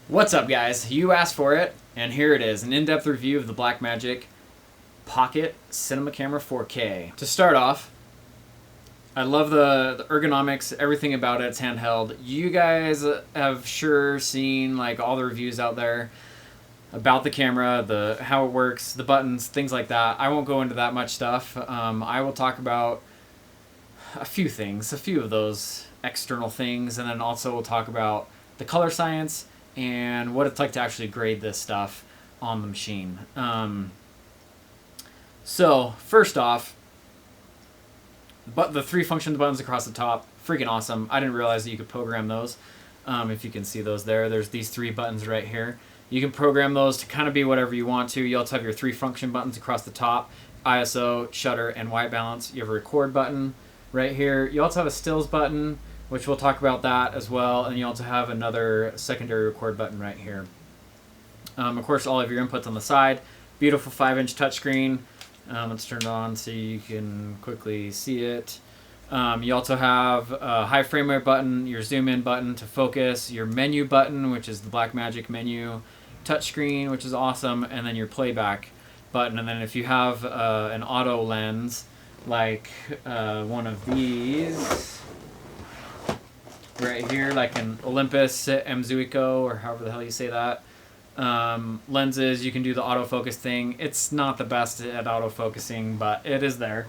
What's up, guys? You asked for it, and here it is, an in-depth review of the Blackmagic Pocket Cinema Camera 4K. To start off, I love the ergonomics, everything about it. It's handheld. You guys have sure seen like all the reviews out there about the camera, how it works, the buttons, things like that. I won't go into that much stuff. I will talk about a few things, a few of those external things, and then also we'll talk about the color science and what it's like to actually grade this stuff on the machine. So first off, but the three function buttons across the top, freaking awesome. I didn't realize that you could program those. If you can see those there's these three buttons right here. You can program those to kind of be whatever you want to. You also have your three function buttons across the top: ISO, shutter, and white balance. You have a record button right here. You also have a stills button, which we'll talk about that as well. And you also have another secondary record button right here. Of course, all of your inputs on the side. Beautiful 5-inch touchscreen. Let's turn it on so you can quickly see it. You also have a high frame rate button, your zoom in button to focus, your menu button, which is the Blackmagic menu, touchscreen, which is awesome, and then your playback button. And then if you have an auto lens, like one of these right here, like an Olympus Mzuiko, or however the hell you say that, lenses, you can do the autofocus thing. It's not the best at autofocusing, but it is there.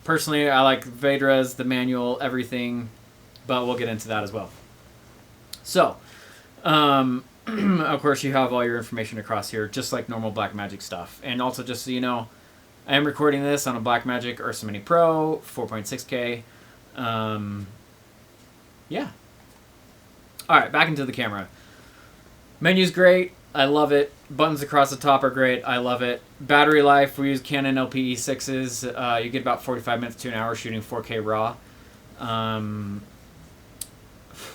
Personally, I like Vedra's, the manual, everything, but we'll get into that as well. So, of course, you have all your information across here, just like normal Blackmagic stuff. And also, just so you know, I am recording this on a Blackmagic Ursa Mini Pro 4.6K. Yeah. All right, back into the camera. Menu's great. I love it. Buttons across the top are great. I love it. Battery life, we use Canon LPE6s. You get about 45 minutes to an hour shooting 4K RAW.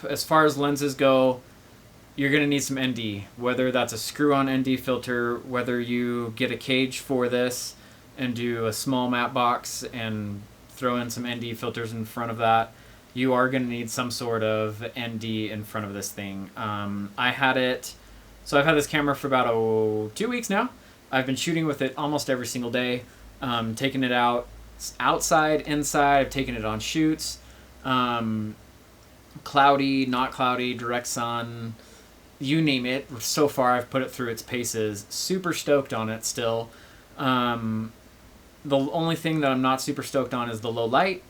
As far as lenses go, you're going to need some ND. Whether that's a screw-on ND filter, whether you get a cage for this and do a small matte box and throw in some ND filters in front of that, you are going to need some sort of ND in front of this thing. I've had this camera for about 2 weeks now. I've been shooting with it almost every single day, taking it out outside, inside. I've taken it on shoots, cloudy, not cloudy, direct sun, you name it. So far, I've put it through its paces. Super stoked on it still. The only thing that I'm not super stoked on is the low light.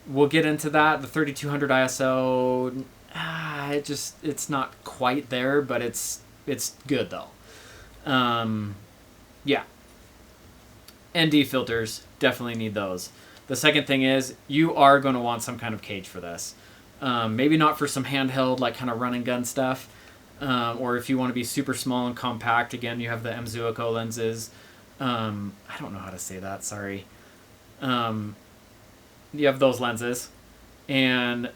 We'll get into that. The 3200 ISO, it's not quite there, but it's good though. Yeah. ND filters, definitely need those. The second thing is you are going to want some kind of cage for this. Maybe not for some handheld, like kind of run and gun stuff. Or if you want to be super small and compact, again, you have the Mzuiko lenses. I don't know how to say that, sorry. You have those lenses, and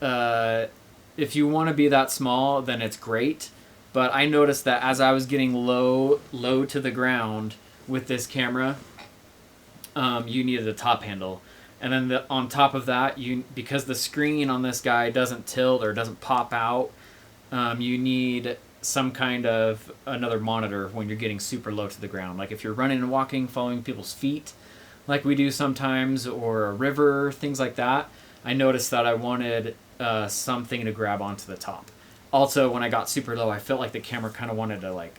if you want to be that small, then it's great. But I noticed that as I was getting low to the ground with this camera, you needed a top handle, and then on top of that, because the screen on this guy doesn't tilt or doesn't pop out, you need some kind of another monitor when you're getting super low to the ground. Like if you're running and walking, following people's feet, like we do sometimes, or a river, things like that, I noticed that I wanted something to grab onto the top. Also, when I got super low, I felt like the camera kind of wanted to like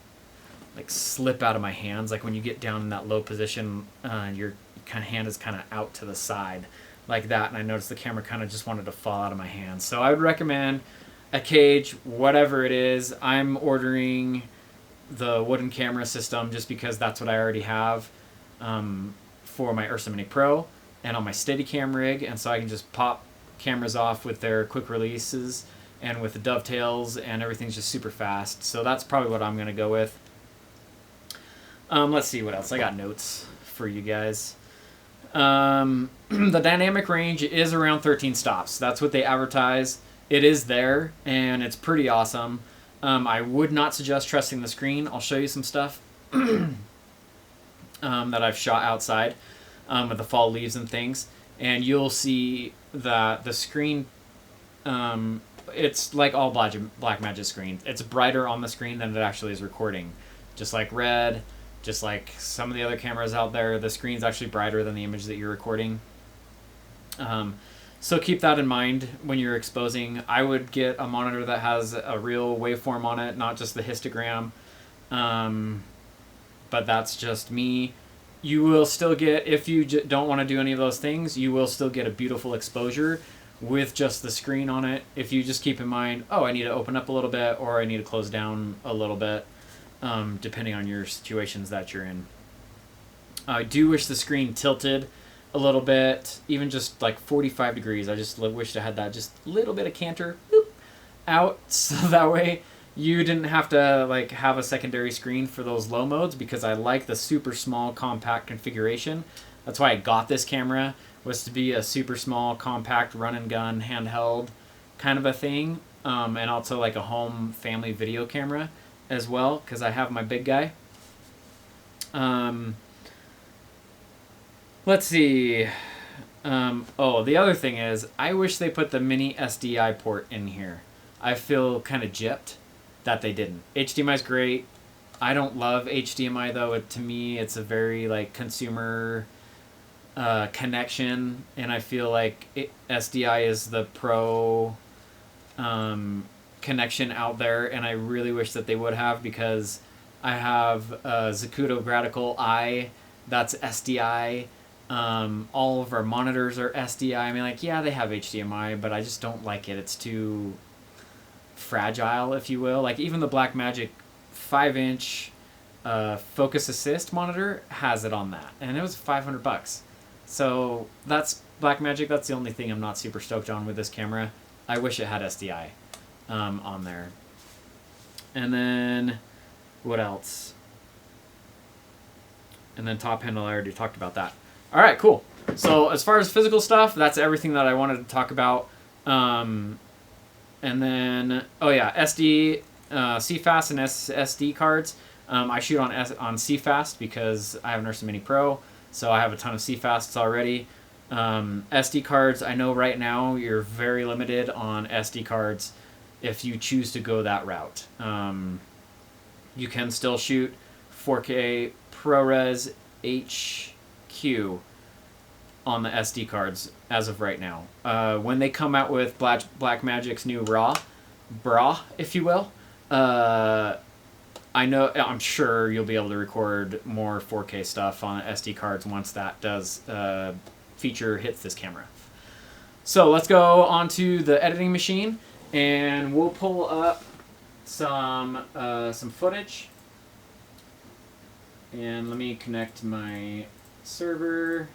slip out of my hands. Like when you get down in that low position, your hand is kind of out to the side like that, and I noticed the camera kind of just wanted to fall out of my hands. So I would recommend a cage, whatever it is. I'm ordering the wooden camera system just because that's what I already have. For my Ursa Mini Pro and on my Steadicam rig, and so I can just pop cameras off with their quick releases and with the dovetails, and everything's just super fast. So that's probably what I'm going to go with. Let's see what else. I got notes for you guys. The dynamic range is around 13 stops. That's what they advertise. It is there, and it's pretty awesome. I would not suggest trusting the screen. I'll show you some stuff that I've shot outside with the fall leaves and things, and you'll see that the screen it's like all Blackmagic screens. It's brighter on the screen than it actually is recording. Just like Red, just like some of the other cameras out there, the screen's actually brighter than the image that you're recording. So keep that in mind when you're exposing. I would get a monitor that has a real waveform on it, not just the histogram. But that's just me. You will still get, if you don't want to do any of those things, you will still get a beautiful exposure with just the screen on it. If you just keep in mind, oh, I need to open up a little bit, or I need to close down a little bit, depending on your situations that you're in. I do wish the screen tilted a little bit, even just like 45 degrees. I just wished I had that just little bit of canter out, so that way you didn't have to like have a secondary screen for those low modes, because I like the super small compact configuration. That's why I got this camera, was to be a super small compact run and gun handheld kind of a thing, and also like a home family video camera as well, because I have my big guy. Let's see. Oh, the other thing is, I wish they put the mini SDI port in here. I feel kind of gypped that they didn't. HDMI is great. I don't love HDMI though. To me, it's a very like consumer connection, and I feel like SDI is the pro connection out there, and I really wish that they would have, because I have a Zacuto Gradical I that's SDI. All of our monitors are SDI. I mean, like, yeah, they have HDMI, but I just don't like it. It's too fragile, if you will. Like, even the Blackmagic 5-inch focus assist monitor has it on that, and it was $500. So that's Blackmagic. That's the only thing I'm not super stoked on with this camera. I wish it had SDI on there. And then what else? And then top handle, I already talked about that. All right, cool. So as far as physical stuff, that's everything that I wanted to talk about. And then, oh yeah, SD, CFast and SD cards. I shoot on CFast because I have an Ursa Mini Pro, so I have a ton of CFasts already. SD cards, I know right now you're very limited on SD cards if you choose to go that route. You can still shoot 4K ProRes HQ on the SD cards as of right now. When they come out with Blackmagic's new BRA, if you will, I'm sure you'll be able to record more 4K stuff on SD cards once that feature hits this camera. So let's go onto the editing machine, and we'll pull up some footage. And let me connect my server.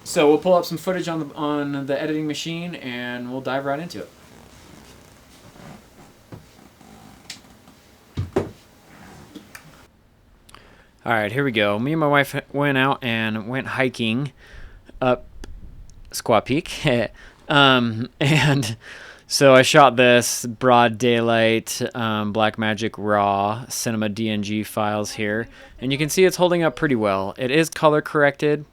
So we'll pull up some footage on the editing machine, and we'll dive right into it. All right, here we go. Me and my wife went out and went hiking up Squaw Peak. And so I shot this broad daylight Blackmagic RAW Cinema DNG files here. And you can see it's holding up pretty well. It is color corrected.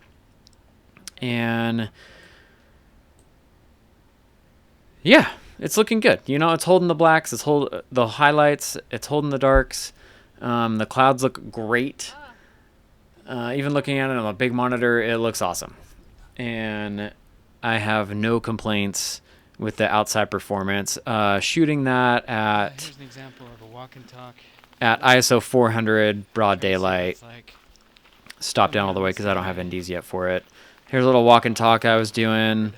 And yeah, it's looking good. You know, it's holding the blacks, it's holding the highlights, it's holding the darks. The clouds look great. Even looking at it on a big monitor, it looks awesome. And I have no complaints with the outside performance. Shooting that at here's an example of a walk and talk at ISO 400 broad daylight. Stop down all the way because I don't have NDs yet for it. Here's a little walk and talk I was doing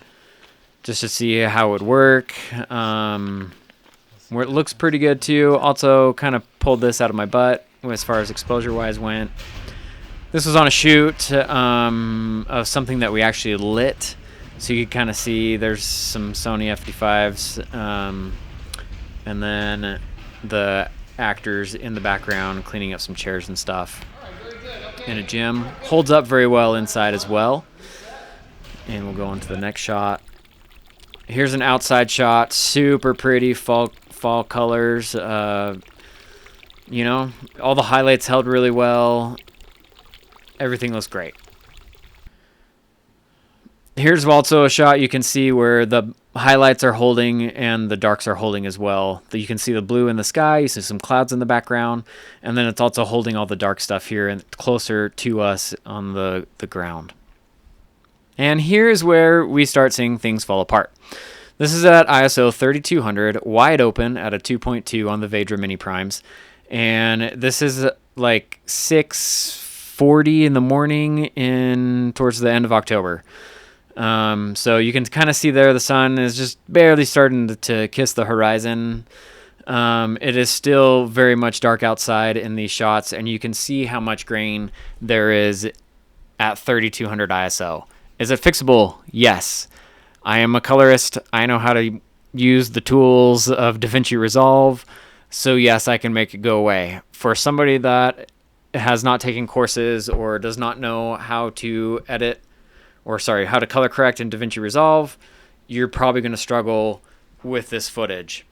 just to see how it would work. Where it looks pretty good too. Also kind of pulled this out of my butt as far as exposure wise went. This was on a shoot of something that we actually lit. So you can kind of see there's some Sony FD5s, and then the actors in the background cleaning up some chairs and stuff in a gym. Holds up very well inside as well. And we'll go on to the next shot. Here's an outside shot, super pretty fall colors. You know, all the highlights held really well. Everything looks great. Here's also a shot you can see where the highlights are holding and the darks are holding as well. You can see the blue in the sky, you see some clouds in the background, and then it's also holding all the dark stuff here and closer to us on the ground. And here's where we start seeing things fall apart. This is at ISO 3200, wide open at a 2.2 on the Vedra Mini Primes. And this is like 6:40 in the morning towards the end of October. So you can kind of see there the sun is just barely starting to kiss the horizon. It is still very much dark outside in these shots, and you can see how much grain there is at 3200 ISO. Is it fixable? Yes. I am a colorist. I know how to use the tools of DaVinci Resolve. So yes, I can make it go away. For somebody that has not taken courses or does not know how to how to color correct in DaVinci Resolve, you're probably going to struggle with this footage.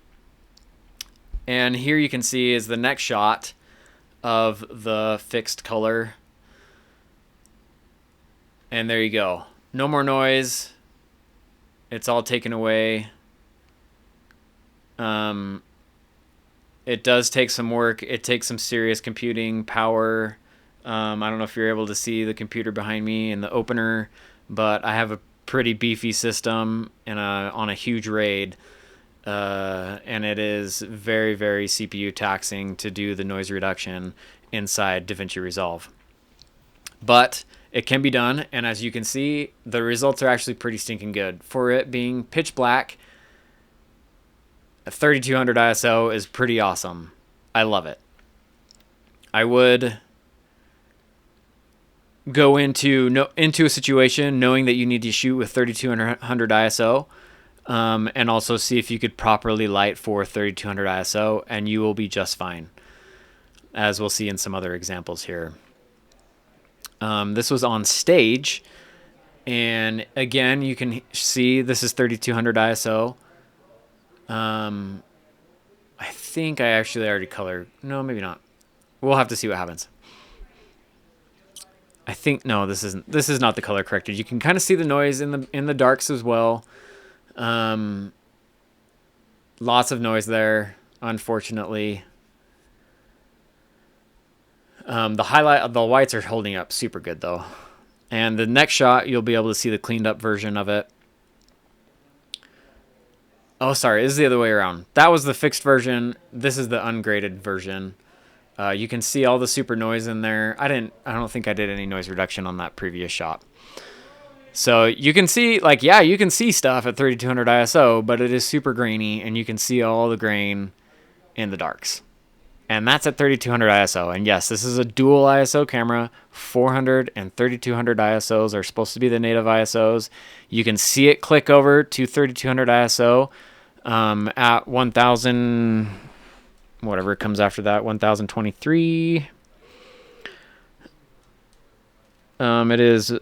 And here you can see is the next shot of the fixed color. And there you go. No more noise. It's all taken away. It does take some work. It takes some serious computing power. I don't know if you're able to see the computer behind me and the opener, but I have a pretty beefy system and on a huge RAID. And it is very, very CPU taxing to do the noise reduction inside DaVinci Resolve. But it can be done, and as you can see, the results are actually pretty stinking good. For it being pitch black, 3200 ISO is pretty awesome. I love it. I would go into a situation knowing that you need to shoot with 3200 ISO, and also see if you could properly light for 3200 ISO, and you will be just fine, as we'll see in some other examples here. This was on stage, and again, you can see this is 3200 ISO. I think I actually already colored. No, maybe not. We'll have to see what happens. I think no, this is not the color corrected. You can kind of see the noise in the darks as well. Lots of noise there, unfortunately. The whites are holding up super good though. And the next shot, you'll be able to see the cleaned up version of it. Oh, sorry, this is the other way around. That was the fixed version. This is the ungraded version. You can see all the super noise in there. I don't think I did any noise reduction on that previous shot. So you can see, you can see stuff at 3200 ISO, but it is super grainy, and you can see all the grain in the darks. And that's at 3200 ISO. And yes, this is a dual ISO camera. 400 and 3200 ISOs are supposed to be the native ISOs. You can see it click over to 3200 ISO at 1000, whatever it comes after that, 1023. It is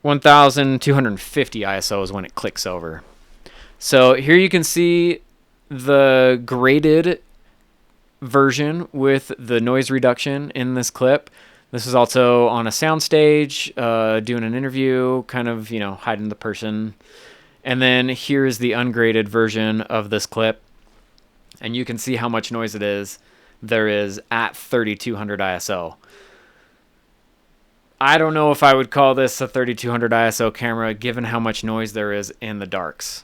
1250 ISOs when it clicks over. So here you can see the graded version with the noise reduction in this clip. This is also on a soundstage, doing an interview, kind of, hiding the person. And then here is the ungraded version of this clip. And you can see how much noise there is at 3200 ISO. I don't know if I would call this a 3200 ISO camera given how much noise there is in the darks.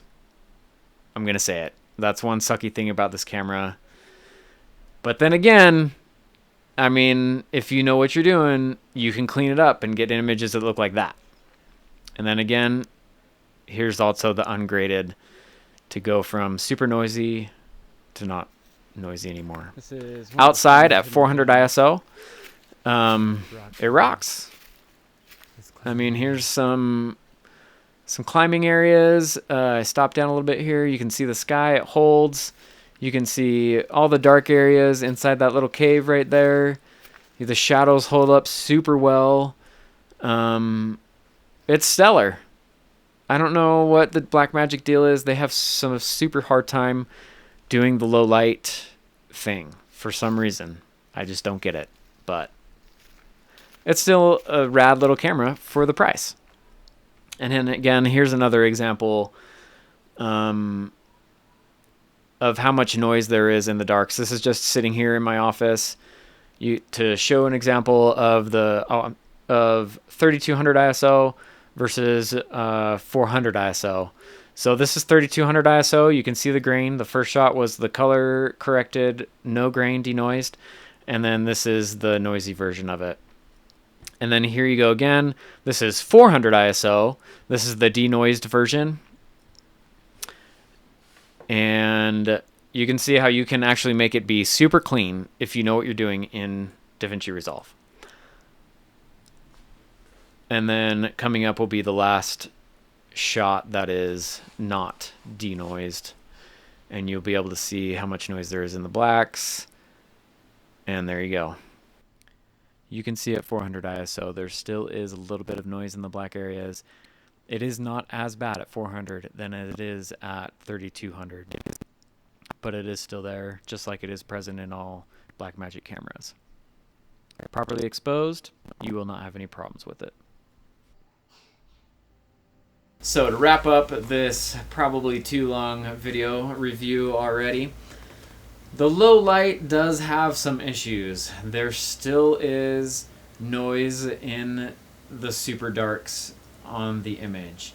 I'm going to say it. That's one sucky thing about this camera. But then again, I mean, if you know what you're doing, you can clean it up and get images that look like that. And then again, here's also the ungraded to go from super noisy to not noisy anymore. This is outside at 400 ISO. It rocks. I mean, here's some climbing areas. I stopped down a little bit here. You can see the sky. It holds. You can see all the dark areas inside that little cave right there. The shadows hold up super well. It's stellar. I don't know what the Blackmagic deal is. They have some super hard time doing the low light thing for some reason. I just don't get it. But it's still a rad little camera for the price. And then again, here's another example of how much noise there is in the dark. So this is just sitting here in my office to show an example of the of 3200 ISO versus 400 ISO. So this is 3200 ISO. You can see the grain. The first shot was the color corrected, no grain, denoised. And then this is the noisy version of it. And then here you go again. This is 400 ISO. This is the denoised version. And you can see how you can actually make it be super clean if you know what you're doing in DaVinci Resolve. And then coming up will be the last shot that is not denoised. And you'll be able to see how much noise there is in the blacks. And there you go. You can see at 400 ISO there still is a little bit of noise in the black areas. It is not as bad at 400 than it is at 3200, but it is still there, just like it is present in all Blackmagic cameras. Properly exposed, you will not have any problems with it. So to wrap up this probably too long video review already, the low light does have some issues. There still is noise in the super darks on the image.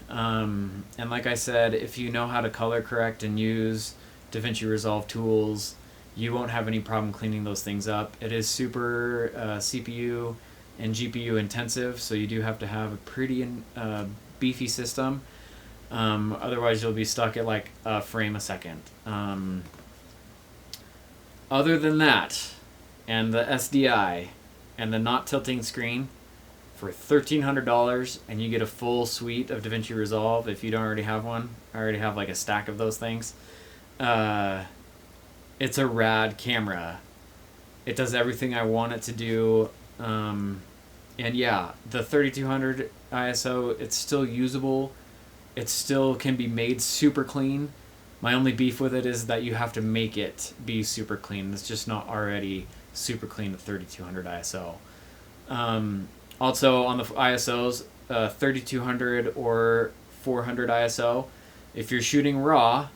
And like I said, if you know how to color correct and use DaVinci Resolve tools, you won't have any problem cleaning those things up. It is super CPU and GPU intensive, so you do have to have a pretty beefy system. Otherwise you'll be stuck at like a frame a second. Other than that, and the SDI and the not tilting screen, for $1,300, and you get a full suite of DaVinci Resolve. If you don't already have one, I already have like a stack of those things. It's a rad camera. It does everything I want it to do. And yeah, the 3200 ISO, it's still usable. It still can be made super clean. My only beef with it is that you have to make it be super clean. It's just not already super clean at 3200 ISO. Also on the ISOs, 3200 or 400 ISO, if you're shooting RAW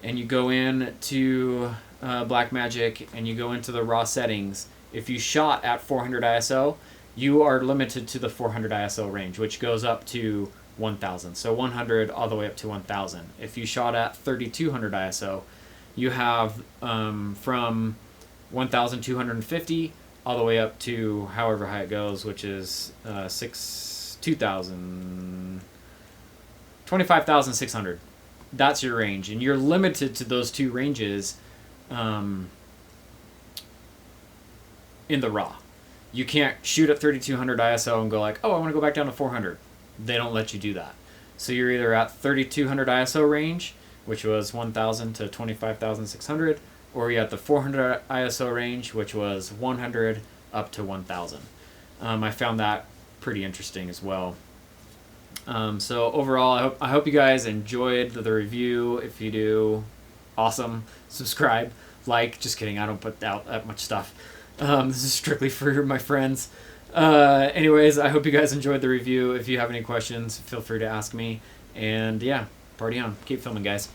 and you go in to Blackmagic and you go into the RAW settings, if you shot at 400 ISO, you are limited to the 400 ISO range, which goes up to 1000. So 100 all the way up to 1000. If you shot at 3200 ISO, you have from 1250 all the way up to however high it goes, which is 25,600. That's your range, and you're limited to those two ranges in the RAW. You can't shoot at 3200 ISO and go like, oh, I want to go back down to 400. They don't let you do that. So you're either at 3200 ISO range, which was 1000 to 25,600, or you're at the 400 ISO range, which was 100 up to 1000. I found that pretty interesting as well. So overall, I hope you guys enjoyed the review. If you do, awesome. Subscribe, like. Just kidding, I don't put out that much stuff. This is strictly for my friends. Anyways, I hope you guys enjoyed the review. If you have any questions, feel free to ask me. And yeah, party on. Keep filming, guys.